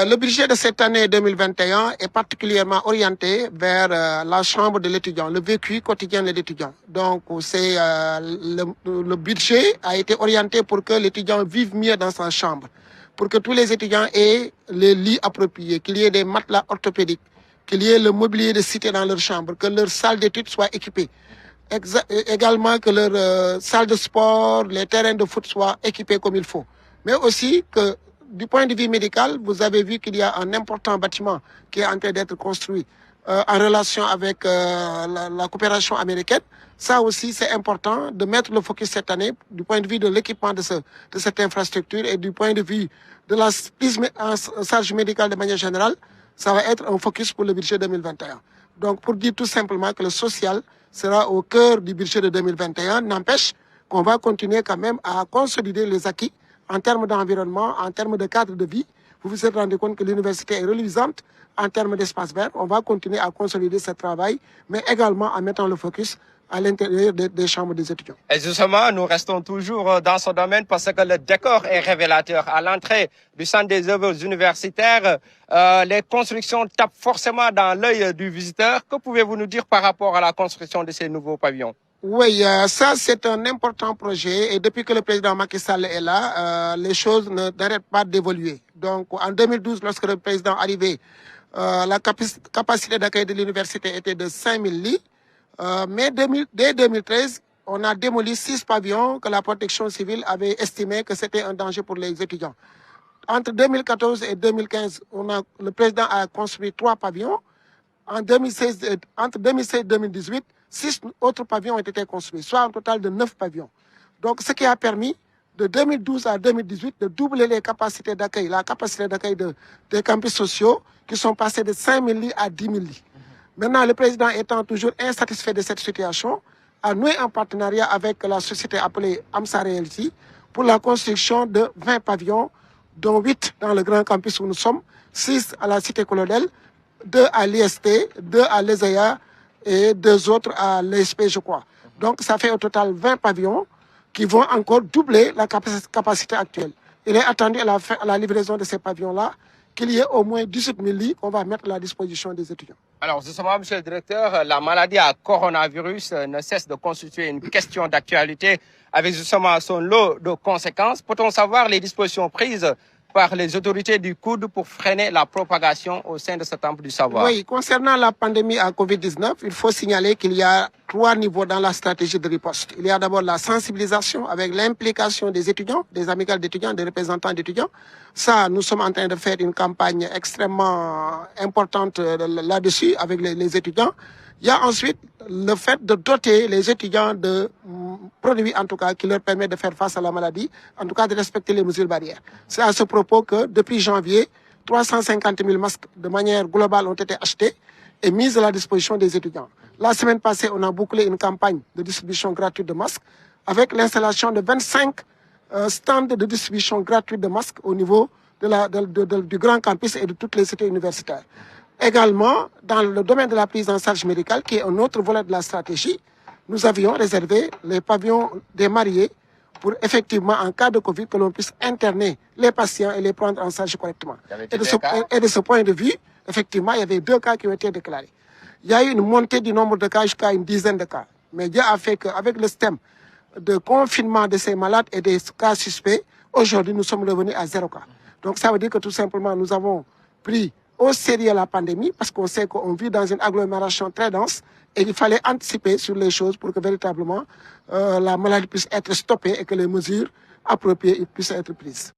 Le budget de cette année 2021 est particulièrement orienté vers la chambre de l'étudiant, le vécu quotidien de l'étudiant. Donc, le budget a été orienté pour que l'étudiant vive mieux dans sa chambre, pour que tous les étudiants aient les lits appropriés, qu'il y ait des matelas orthopédiques, qu'il y ait le mobilier de cité dans leur chambre, que leur salle d'études soit équipée. Également que leur salle de sport, les terrains de foot soient équipés comme il faut. Mais aussi que du point de vue médical, vous avez vu qu'il y a un important bâtiment qui est en train d'être construit en relation avec la coopération américaine. Ça aussi, c'est important de mettre le focus cette année du point de vue de l'équipement de cette infrastructure et du point de vue de la prise en charge médicale de manière générale. Ça va être un focus pour le budget 2021. Donc, pour dire tout simplement que le social sera au cœur du budget de 2021, n'empêche qu'on va continuer quand même à consolider les acquis en termes d'environnement, en termes de cadre de vie. Vous vous êtes rendu compte que l'université est reluisante en termes d'espace vert. On va continuer à consolider ce travail, mais également en mettant le focus à l'intérieur des chambres des étudiants. Et justement, nous restons toujours dans ce domaine parce que le décor est révélateur. À l'entrée du centre des œuvres universitaires, les constructions tapent forcément dans l'œil du visiteur. Que pouvez-vous nous dire par rapport à la construction de ces nouveaux pavillons? Oui, ça c'est un important projet et depuis que le président Macky Sall est là, les choses n'arrêtent pas d'évoluer. Donc en 2012, lorsque le président est arrivé, la capacité d'accueil de l'université était de 5000 lits. Mais dès 2013, on a démoli 6 pavillons que la protection civile avait estimé que c'était un danger pour les étudiants. Entre 2014 et 2015, le président a construit 3 pavillons. Entre 2016 et 2018, 6 autres pavillons ont été construits, soit un total de 9 pavillons. Donc, ce qui a permis, de 2012 à 2018, de doubler les capacités d'accueil, la capacité d'accueil des campus sociaux, qui sont passés de 5000 lits à 10 000 lits. Maintenant, le président étant toujours insatisfait de cette situation, a noué un partenariat avec la société appelée AMSA Realty pour la construction de 20 pavillons, dont 8 dans le grand campus où nous sommes, 6 à la cité colonelle, 2 à l'IST, 2 à l'ESEA et 2 autres à l'ESP, je crois. Donc, ça fait au total 20 pavillons qui vont encore doubler la capacité actuelle. Il est attendu à la livraison de ces pavillons-là qu'il y ait au moins 18 000 lits qu'on va mettre à la disposition des étudiants. Alors justement, monsieur le directeur, la maladie à coronavirus ne cesse de constituer une question d'actualité avec justement son lot de conséquences. Peut-on savoir les dispositions prises par les autorités du COUD pour freiner la propagation au sein de ce temple du savoir? Oui, concernant la pandémie à Covid-19, il faut signaler qu'il y a 3 niveaux dans la stratégie de riposte. Il y a d'abord la sensibilisation avec l'implication des étudiants, des amicales d'étudiants, des représentants d'étudiants. Ça, nous sommes en train de faire une campagne extrêmement importante là-dessus avec les étudiants. Il y a ensuite le fait de doter les étudiants de produits, en tout cas, qui leur permettent de faire face à la maladie, en tout cas de respecter les mesures barrières. C'est à ce propos que, depuis janvier, 350 000 masques de manière globale ont été achetés et mis à la disposition des étudiants. La semaine passée, on a bouclé une campagne de distribution gratuite de masques avec l'installation de 25 stands de distribution gratuite de masques au niveau du grand campus et de toutes les cités universitaires. Également, dans le domaine de la prise en charge médicale, qui est un autre volet de la stratégie, nous avions réservé les pavillons des mariés pour effectivement, en cas de Covid, que l'on puisse interner les patients et les prendre en charge correctement. Et de ce point de vue, effectivement, il y avait 2 cas qui ont été déclarés. Il y a eu une montée du nombre de cas jusqu'à une dizaine de cas. Mais Dieu a fait qu'avec le système de confinement de ces malades et des cas suspects, aujourd'hui, nous sommes revenus à 0 cas. Donc, ça veut dire que tout simplement, nous avons pris au sérieux la pandémie parce qu'on sait qu'on vit dans une agglomération très dense et il fallait anticiper sur les choses pour que véritablement la maladie puisse être stoppée et que les mesures appropriées puissent être prises.